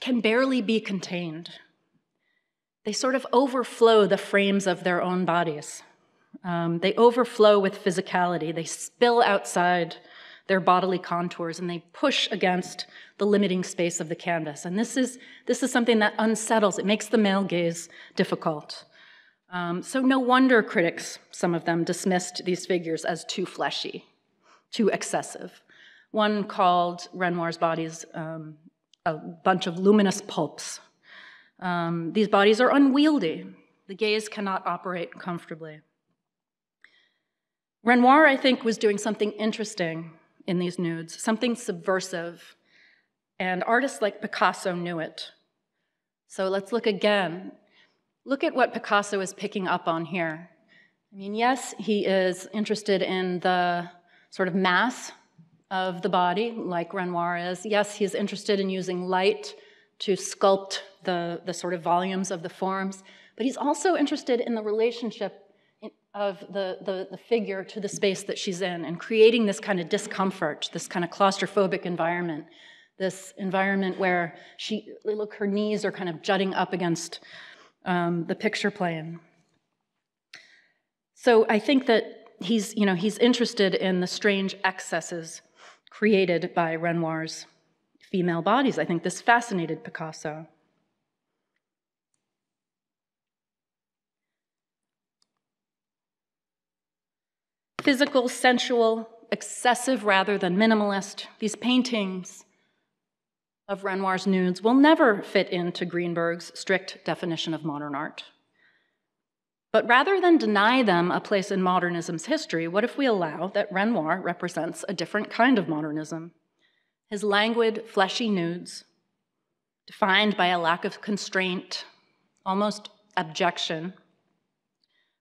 can barely be contained. They sort of overflow the frames of their own bodies. They overflow with physicality. They spill outside their bodily contours, and they push against the limiting space of the canvas. And this is something that unsettles. It makes the male gaze difficult. So no wonder critics, some of them, dismissed these figures as too fleshy, too excessive. One called Renoir's bodies a bunch of luminous pulps. These bodies are unwieldy. The gaze cannot operate comfortably. Renoir, I think, was doing something interesting in these nudes, something subversive, and artists like Picasso knew it. So let's look again. Look at what Picasso is picking up on here. I mean, yes, he is interested in the sort of mass of the body, like Renoir is. Yes, he's interested in using light to sculpt the sort of volumes of the forms, but he's also interested in the relationship of the figure to the space that she's in, and creating this kind of discomfort, this kind of claustrophobic environment, this environment where her knees are kind of jutting up against the picture plane. So I think that he's interested in the strange excesses created by Renoir's female bodies. I think this fascinated Picasso. physical, sensual, excessive rather than minimalist, these paintings of Renoir's nudes will never fit into Greenberg's strict definition of modern art. But rather than deny them a place in modernism's history, what if we allow that Renoir represents a different kind of modernism? His languid, fleshy nudes, defined by a lack of constraint, almost abjection,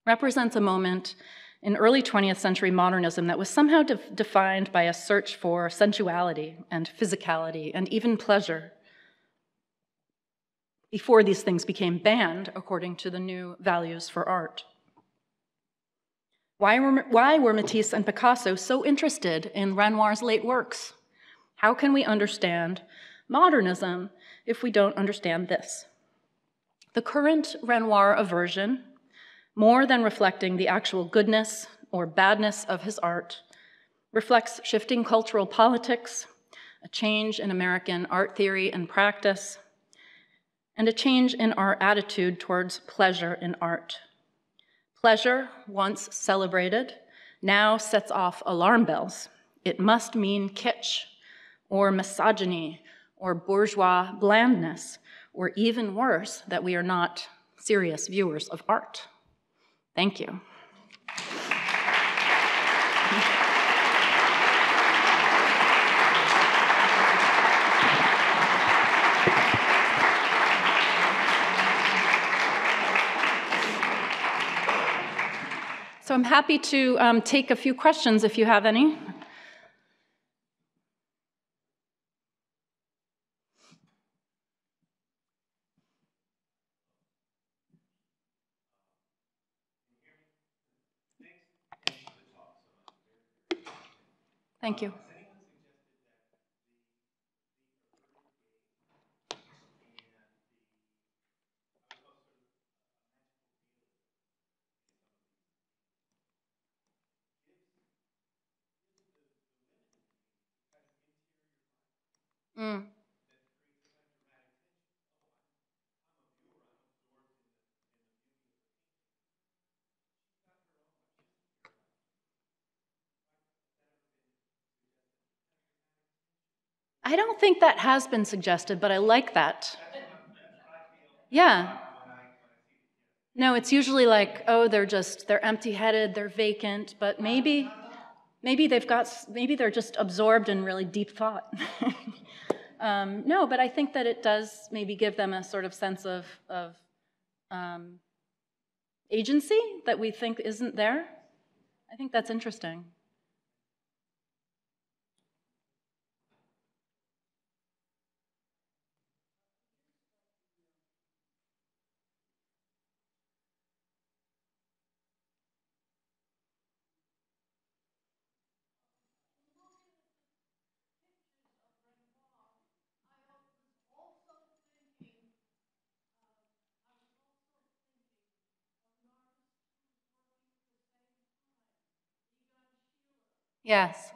represents a moment in early 20th century modernism that was somehow defined by a search for sensuality and physicality and even pleasure before these things became banned according to the new values for art. Why were Matisse and Picasso so interested in Renoir's late works? How can we understand modernism if we don't understand this? The current Renoir aversion, more than reflecting the actual goodness or badness of his art, reflects shifting cultural politics, a change in American art theory and practice, and a change in our attitude towards pleasure in art. Pleasure, once celebrated, now sets off alarm bells. It must mean kitsch, or misogyny, or bourgeois blandness, or even worse, that we are not serious viewers of art. Thank you. So I'm happy to take a few questions if you have any. Thank you. Mm. I don't think that has been suggested, but I like that. Yeah. No, it's usually like, oh, they're empty-headed, they're vacant, but maybe they're just absorbed in really deep thought. No, but I think that it does maybe give them a sort of sense of agency that we think isn't there. I think that's interesting. Yes.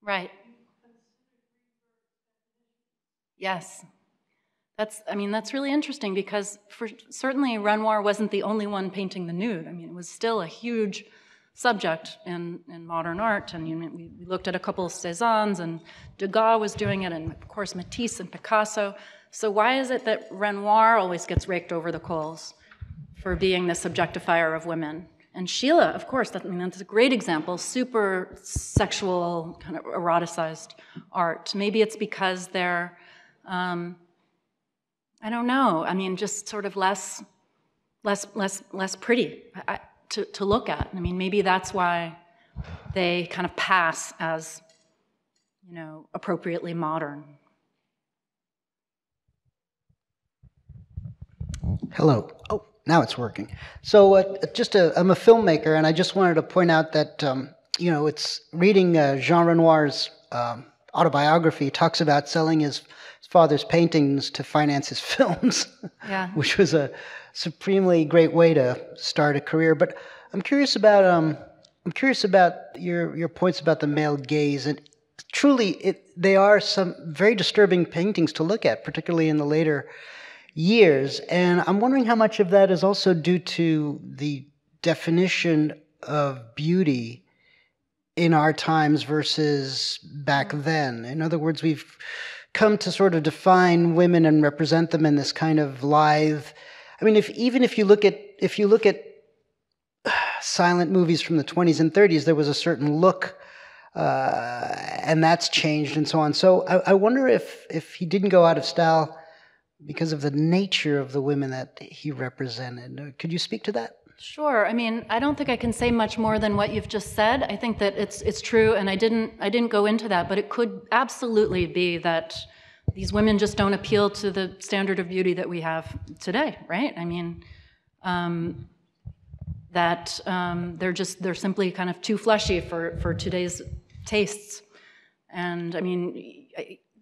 Right. Yes. That's really interesting because certainly Renoir wasn't the only one painting the nude. I mean, it was still a huge subject in modern art. And we looked at a couple of Cézannes, and Degas was doing it, and of course Matisse and Picasso. So why is it that Renoir always gets raked over the coals for being this objectifier of women? And Sheila, of course, that's a great example, super sexual, kind of eroticized art. Maybe it's because they're, I don't know, just sort of less pretty to look at. Maybe that's why they kind of pass as, appropriately modern. Hello. Oh, now it's working. So I'm a filmmaker, and I just wanted to point out that, it's reading Jean Renoir's autobiography talks about selling his father's paintings to finance his films, yeah. Which was a supremely great way to start a career. But I'm curious about your points about the male gaze, and truly, they are some very disturbing paintings to look at, particularly in the later years. And I'm wondering how much of that is also due to the definition of beauty in our times versus back then. In other words, we've come to sort of define women and represent them in this kind of lithe. I mean, even if you look at silent movies from the 20s and 30s, there was a certain look, and that's changed and so on. So I wonder if he didn't go out of style because of the nature of the women that he represented. Could you speak to that? Sure. I mean, I don't think I can say much more than what you've just said. I think that it's true, and I didn't go into that, but it could absolutely be that these women just don't appeal to the standard of beauty that we have today, right? I mean, they're simply kind of too fleshy for today's tastes. And I mean,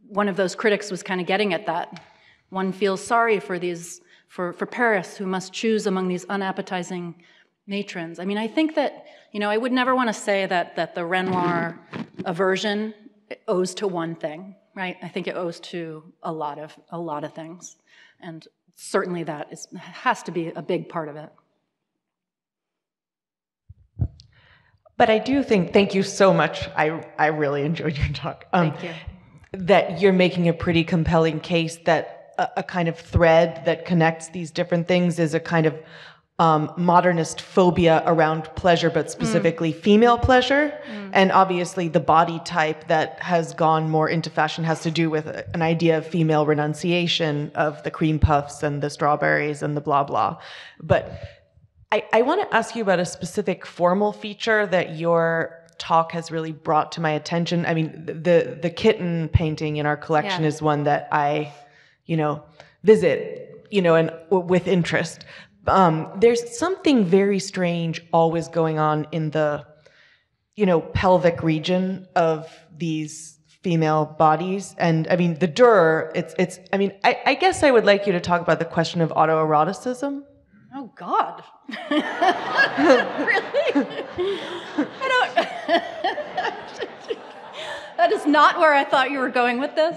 one of those critics was kind of getting at that. One feels sorry for Paris, who must choose among these unappetizing matrons. I mean, I think that, I would never want to say that the Renoir aversion owes to one thing, right? I think it owes to a lot of things. And certainly that has to be a big part of it. But I do think, thank you so much. I really enjoyed your talk. Thank you. That you're making a pretty compelling case that a kind of thread that connects these different things is a kind of modernist phobia around pleasure, but specifically female pleasure. And obviously the body type that has gone more into fashion has to do with an idea of female renunciation of the cream puffs and the strawberries and the blah, blah. But I want to ask you about a specific formal feature that your talk has really brought to my attention. I mean, the kitten painting in our collection is one that I visit, and with interest. There's something very strange always going on in the, pelvic region of these female bodies. And I mean, the dur, I guess I would like you to talk about the question of autoeroticism. Oh, God. Really? That is not where I thought you were going with this.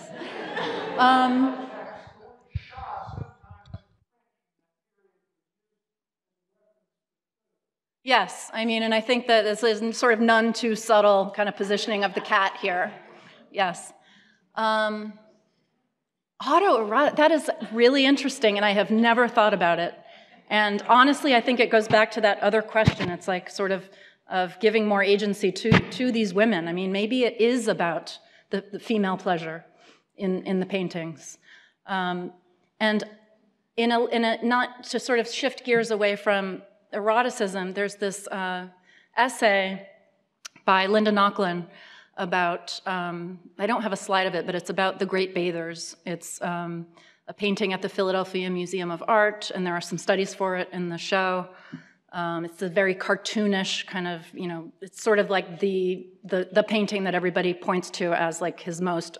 Yes, I mean, and I think that this is sort of none too subtle kind of positioning of the cat here. Yes. Autoerotic, that is really interesting, and I have never thought about it. And honestly, I think it goes back to that other question. It's like sort of giving more agency to these women. I mean, maybe it is about the female pleasure in the paintings. And in a not to sort of shift gears away from eroticism, there's this essay by Linda Nochlin about, I don't have a slide of it, but it's about the Great Bathers. It's a painting at the Philadelphia Museum of Art, and there are some studies for it in the show. It's a very cartoonish kind of, it's sort of like the painting that everybody points to as like his most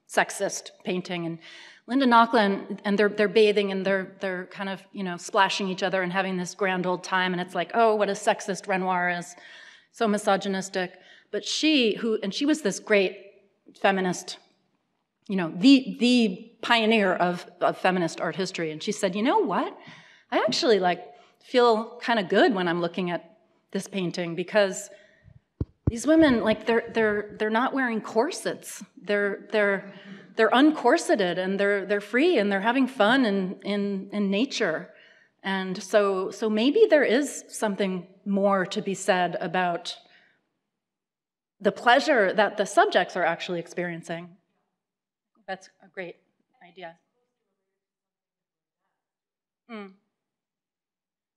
sexist painting. And Linda Nochlin, and they're bathing and they're kind of, splashing each other and having this grand old time. And it's like, oh, what a sexist Renoir is, so misogynistic. But she was this great feminist, the pioneer of feminist art history. And she said, you know what? I actually feel kind of good when I'm looking at this painting, because these women, they're not wearing corsets. They're uncorseted, and they're free, and they're having fun in nature. And so maybe there is something more to be said about the pleasure that the subjects are actually experiencing. That's a great idea. Do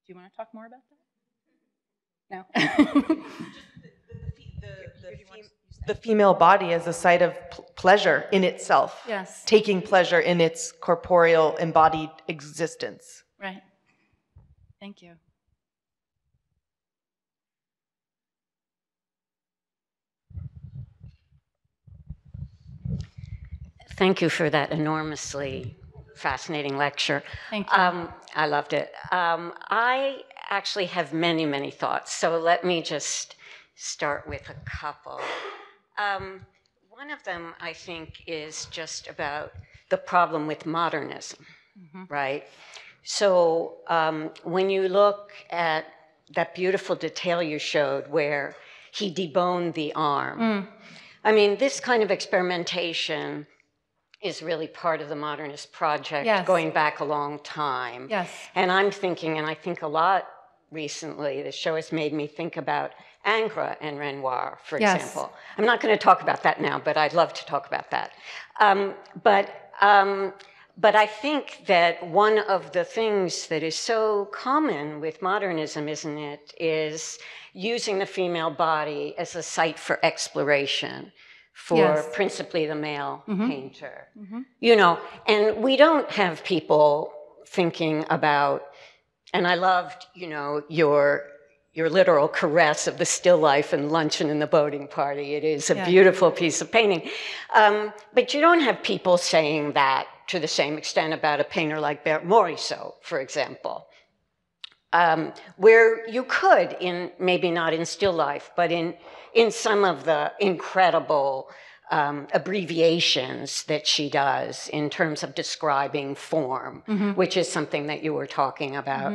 you want to talk more about that? No. The female body as a site of pleasure in itself. Yes. Taking pleasure in its corporeal, embodied existence. Right. Thank you. Thank you for that enormously fascinating lecture. Thank you. I loved it. I actually have many, many thoughts, so let me just start with a couple. One One of them, I think, is just about the problem with modernism, right? So when you look at that beautiful detail you showed where he deboned the arm, I mean, this kind of experimentation is really part of the modernist project going back a long time. Yes. And I'm thinking, and I think a lot recently, the show has made me think about Ingres and Renoir, for example. I'm not going to talk about that now, but I'd love to talk about that. But I think that one of the things that is so common with modernism, isn't it, is using the female body as a site for exploration for principally the male painter. You know, and we don't have people thinking about, and I loved, you know, your literal caress of the still life and luncheon and the boating party. It is a beautiful piece of painting. But you don't have people saying that to the same extent about a painter like Morisot, for example. Where you could, in maybe not in still life, but in some of the incredible abbreviations that she does in terms of describing form, which is something that you were talking about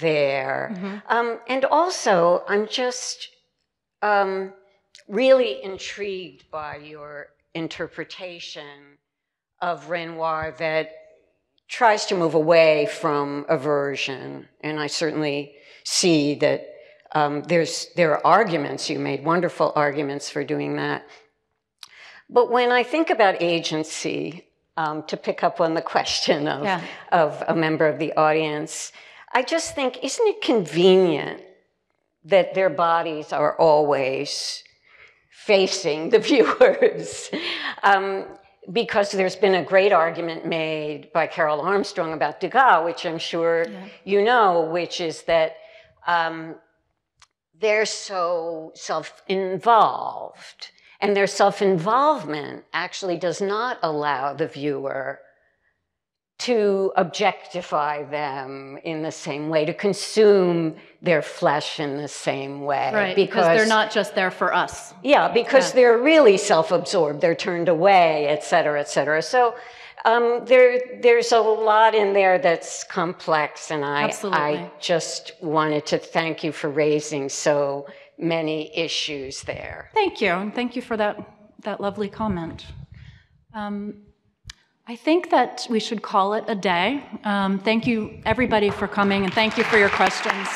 there. And also, I'm just really intrigued by your interpretation of Renoir that tries to move away from aversion. And I certainly see that there are arguments, you made wonderful arguments for doing that. But when I think about agency, to pick up on the question of a member of the audience, I just think, isn't it convenient that their bodies are always facing the viewers? Because there's been a great argument made by Carol Armstrong about Degas, which I'm sure you know, which is that they're so self-involved, and their self-involvement actually does not allow the viewer to objectify them in the same way, to consume their flesh in the same way. Right, because they're not just there for us. Yeah, because they're really self-absorbed, they're turned away, et cetera, et cetera. So there's a lot in there that's complex, and I just wanted to thank you for raising so many issues there. Thank you, and thank you for that lovely comment. I think that we should call it a day. Thank you, everybody, for coming, and thank you for your questions.